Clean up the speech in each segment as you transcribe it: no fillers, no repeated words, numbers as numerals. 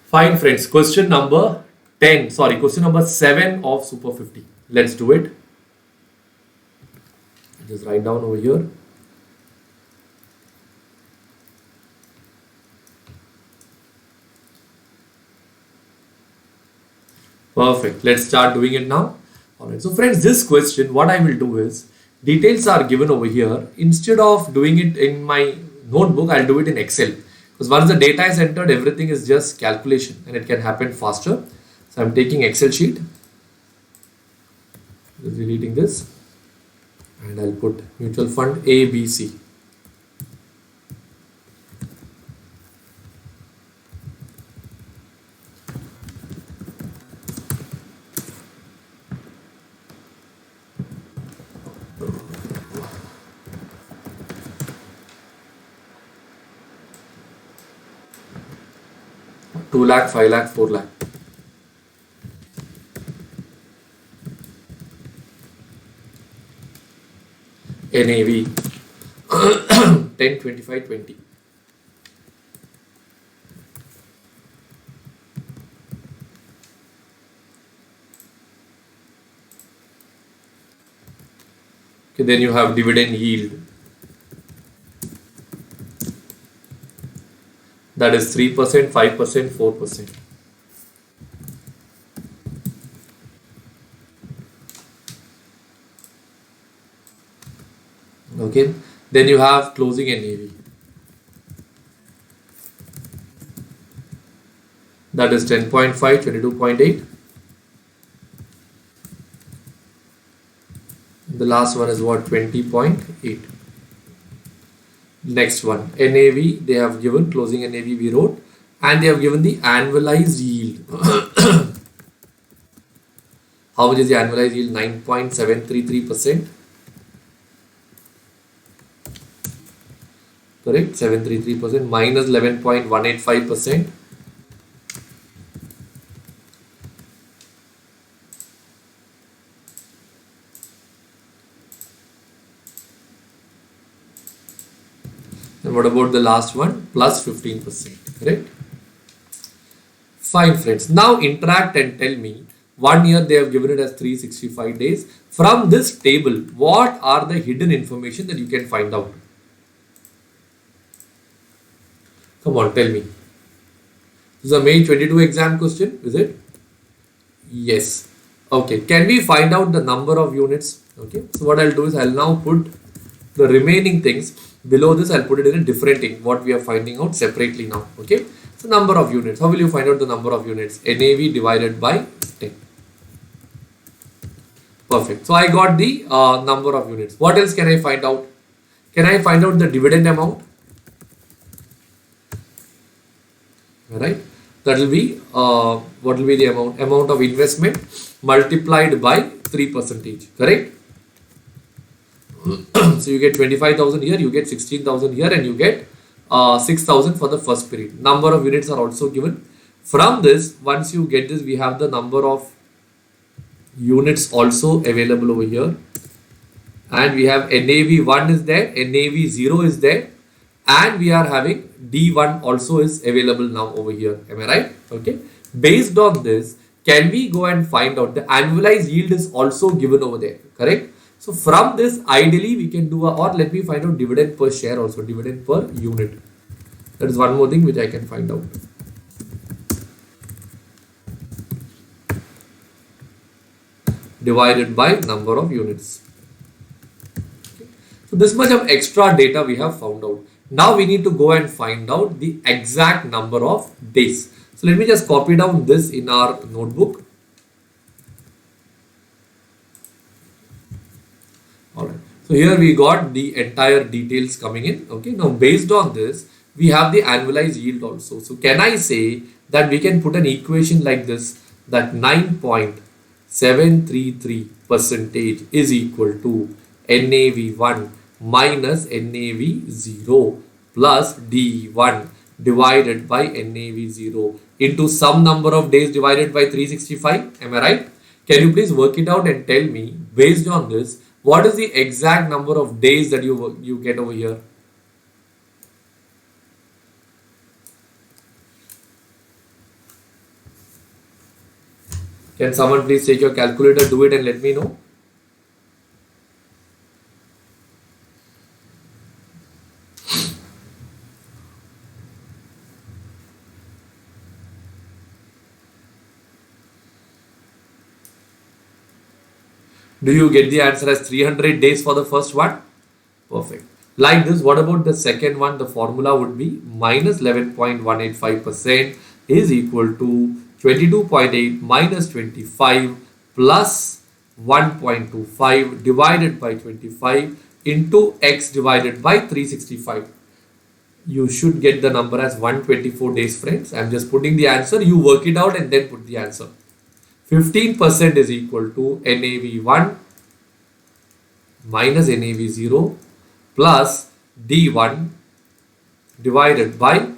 Fine, friends. Question number 10. Sorry, question number 7 of Super 50. Let's do it. Just write down over here. Perfect. Let's start doing it now. Alright. So, friends, this question, what I will do is details are given over here. Instead of doing it in my notebook, I'll do it in Excel. Because once the data is entered, everything is just calculation and it can happen faster. So, I'm taking Excel sheet. Just deleting this. And I'll put mutual fund ABC. Two lakh, 5 lakh, 4 lakh. NAV 10, 25, 20. Okay, then you have dividend yield. That is 3%, 5%, 4%. Okay, then you have closing NAV. That is 10.5, 22.8. The last one is what? 20.8. Next one, NAV, they have given closing NAV we wrote, and they have given the annualized yield. How much is the annualized yield? 9.733%. Correct, 733% minus 11.185%. And what about the last one? Plus 15%. Correct. Fine, friends. Now interact and tell me. 1 year they have given it as 365 days. From this table, what are the hidden information that you can find out? Come on, tell me. This is a May 22 exam question, is it? Yes. Okay. Can we find out the number of units? Okay. So what I'll do is I'll now put the remaining things. Below this, I'll put it in a different thing, what we are finding out separately now. Okay. So number of units. How will you find out the number of units? NAV divided by 10. Perfect. So I got the number of units. What else can I find out? Can I find out the dividend amount? Right. That will be what will be the amount of investment multiplied by 3%. Correct. So you get 25,000 here, you get 16,000 here, and you get 6,000 for the first period. Number of units are also given. From this, once you get this, we have the number of units also available over here, and we have NAV1 is there, NAV0 is there, and we are having D1 also is available now over here. Am I right? Okay. Based on this, can we go and find out the annualized yield is also given over there? Correct. So from this, ideally we can do or let me find out dividend per share also, dividend per unit. That is one more thing which I can find out. Divided by number of units. Okay. So this much of extra data we have found out. Now we need to go and find out the exact number of days. So let me just copy down this in our notebook. Alright. So here we got the entire details coming in. Okay. Now based on this, we have the annualized yield also. So can I say that we can put an equation like this, that 9.733% is equal to NAV1 minus NAV0 plus D1 divided by NAV0 into some number of days divided by 365. Am I right? Can you please work it out and tell me, based on this, what is the exact number of days that you get over here? Can someone please take your calculator, do it and let me know? Do you get the answer as 300 days for the first one? Perfect. Like this, what about the second one? The formula would be minus 11.185% is equal to 22.8 minus 25 plus 1.25 divided by 25 into x divided by 365. You should get the number as 124 days, friends. I'm just putting the answer. You work it out and then put the answer. 15% is equal to NAV1 minus NAV0 plus D1 divided by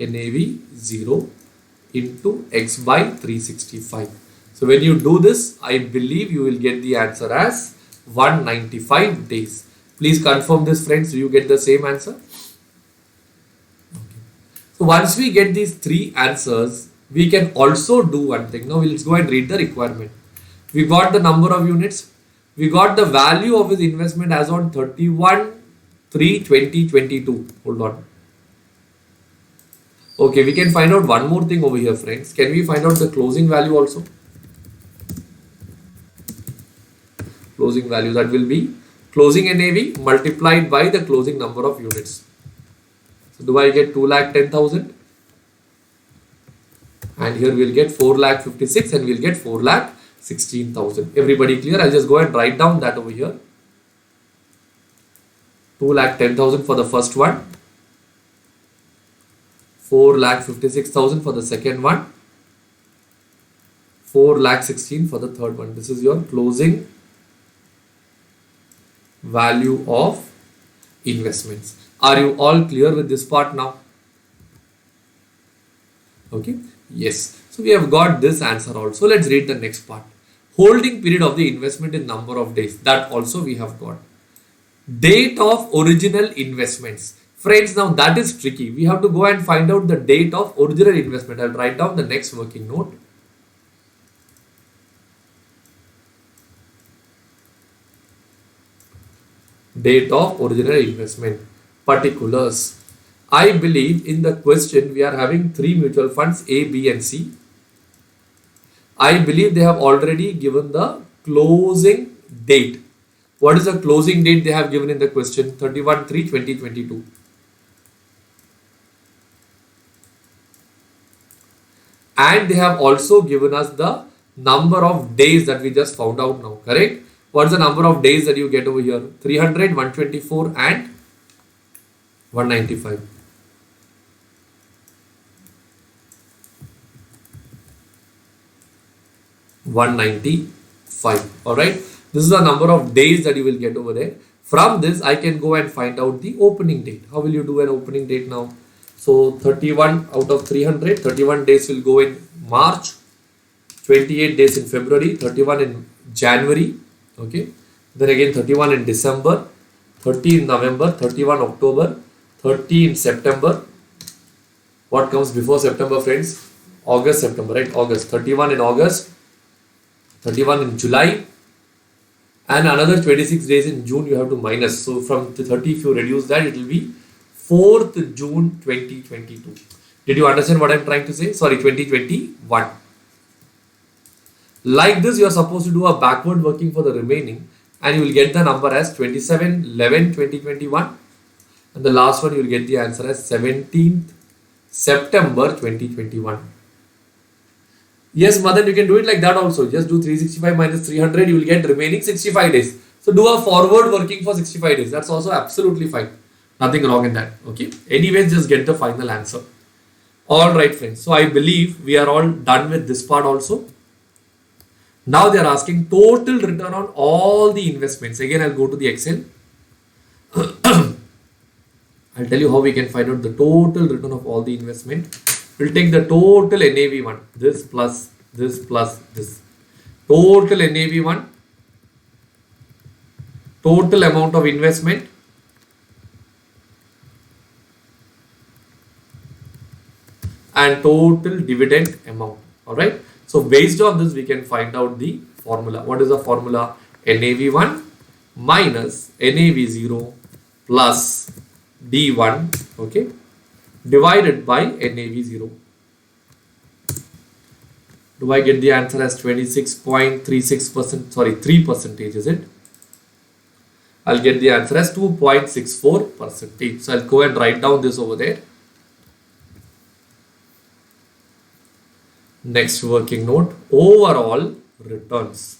NAV0 into x by 365. So when you do this, I believe you will get the answer as 195 days. Please confirm this, friends. Do you get the same answer? Okay. So once we get these three answers, we can also do one thing. Now let's go and read the requirement. We got the number of units. We got the value of his investment as on 31/3/2022. Hold on. Okay, we can find out one more thing over here, friends. Can we find out the closing value also? Closing value, that will be closing NAV multiplied by the closing number of units. So do I get 2,10,000? And here we'll get 4,56,000 and we'll get 4,16,000. Everybody clear? I'll just go and write down that over here. 2,10,000 for the first one. 4,56,000 for the second one. 4,16,000 for the third one. This is your closing value of investments. Are you all clear with this part now? Okay. Yes. So we have got this answer also. Let's read the next part. Holding period of the investment in number of days. That also we have got. Date of original investments. Friends, now that is tricky. We have to go and find out the date of original investment. I'll write down the next working note. Date of original investment. Particulars. I believe in the question we are having three mutual funds A, B and C. I believe they have already given the closing date. What is the closing date they have given in the question? 31/3/2022. And they have also given us the number of days that we just found out now, correct? What's the number of days that you get over here? 300, 124 and 195. All right, this is the number of days that you will get over there. From this I can go and find out the opening date. How will you do an opening date now? So 31 out of 300, 31 days will go in March, 28 days in February, 31 in January, okay, then again 31 in December, 30 in November, 31 October, 30 in September. What comes before September, friends? August, September, right? August, 31 in August, 31 in July, and another 26 days in June you have to minus. So from the 30, if you reduce that, it will be 4th June 2022. Did you understand what I am trying to say? Sorry, 2021. Like this, you are supposed to do a backward working for the remaining, and you will get the number as 27/11/2021, and the last one you will get the answer as 17th September 2021. Yes, Madan, you can do it like that also. Just do 365 minus 300, you will get remaining 65 days. So do a forward working for 65 days. That's also absolutely fine. Nothing wrong in that. Okay. Anyways, just get the final answer. Alright, friends. So I believe we are all done with this part also. Now they are asking total return on all the investments. Again, I'll go to the Excel. I'll tell you how we can find out the total return of all the investment. We'll take the total NAV1. This plus this plus this. Total NAV1. Total amount of investment. And total dividend amount. Alright. So based on this, we can find out the formula. What is the formula? NAV1 minus NAV0 plus D1, okay, divided by NAV0. Do I get the answer as 26.36%? Sorry, 3%, is it? I'll get the answer as 2.64%. So I'll go and write down this over there. Next working note, overall returns.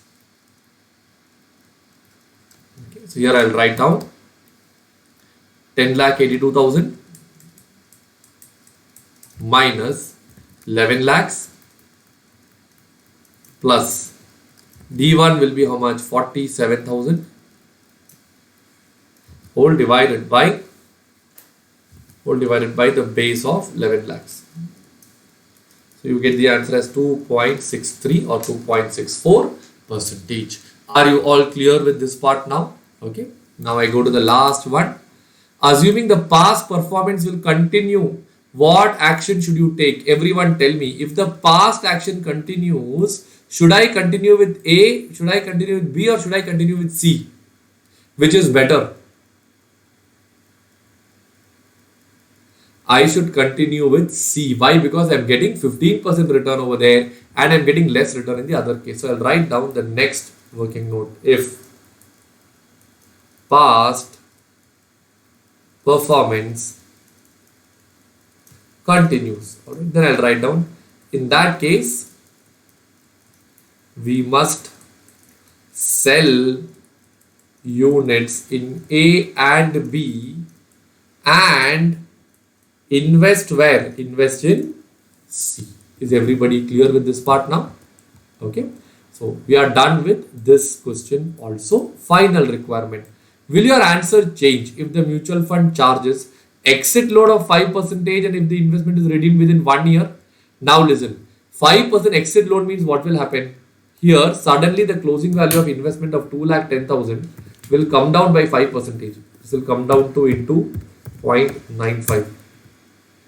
Okay, so here I'll write down 10,82,000 minus 11 lakhs plus D1 will be how much? 47,000 whole divided by the base of 11 lakhs. So you get the answer as 2.63 or 2.64%. Are you all clear with this part now? Okay. Now I go to the last one. Assuming the past performance will continue, what action should you take? Everyone tell me. If the past action continues, should I continue with A, should I continue with B, or should I continue with C? Which is better? I should continue with C. Why? Because I'm getting 15% return over there and I'm getting less return in the other case. So I'll write down the next working note. If past performance continues, alright, then I'll write down, in that case, we must sell units in A and B and invest where? Invest in C. Is everybody clear with this part now? Okay. So we are done with this question also. Final requirement. Will your answer change if the mutual fund charges exit load of 5% and if the investment is redeemed within 1 year? Now listen. 5% exit load means what will happen? Here suddenly the closing value of investment of 2,10,000 will come down by 5%. This will come down to into 0.95.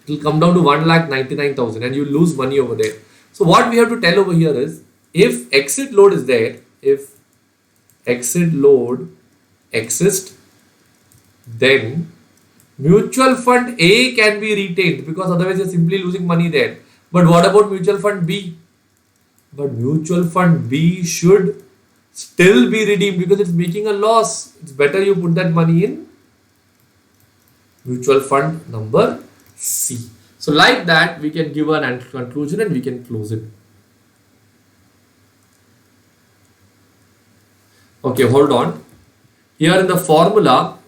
It will come down to 1,99,000 and you lose money over there. So what we have to tell over here is, if exit load is there, if exit load exists, then mutual fund A can be retained because otherwise you're simply losing money there. But what about mutual fund B? But mutual fund B should still be redeemed because it's making a loss. It's better you put that money in mutual fund number C. So like that, we can give an conclusion and we can close it. Okay, hold on. Here in the formula,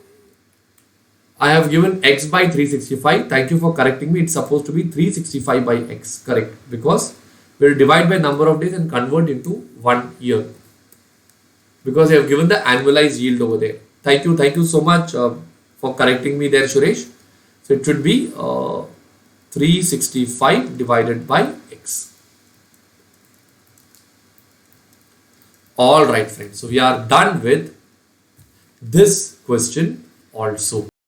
I have given x by 365. Thank you for correcting me. It's supposed to be 365 by x. Correct. Because we will divide by number of days and convert into 1 year. Because I have given the annualized yield over there. Thank you. Thank you so much for correcting me there, Suresh. So it should be 365 divided by x. All right, friends. So we are done with this question also.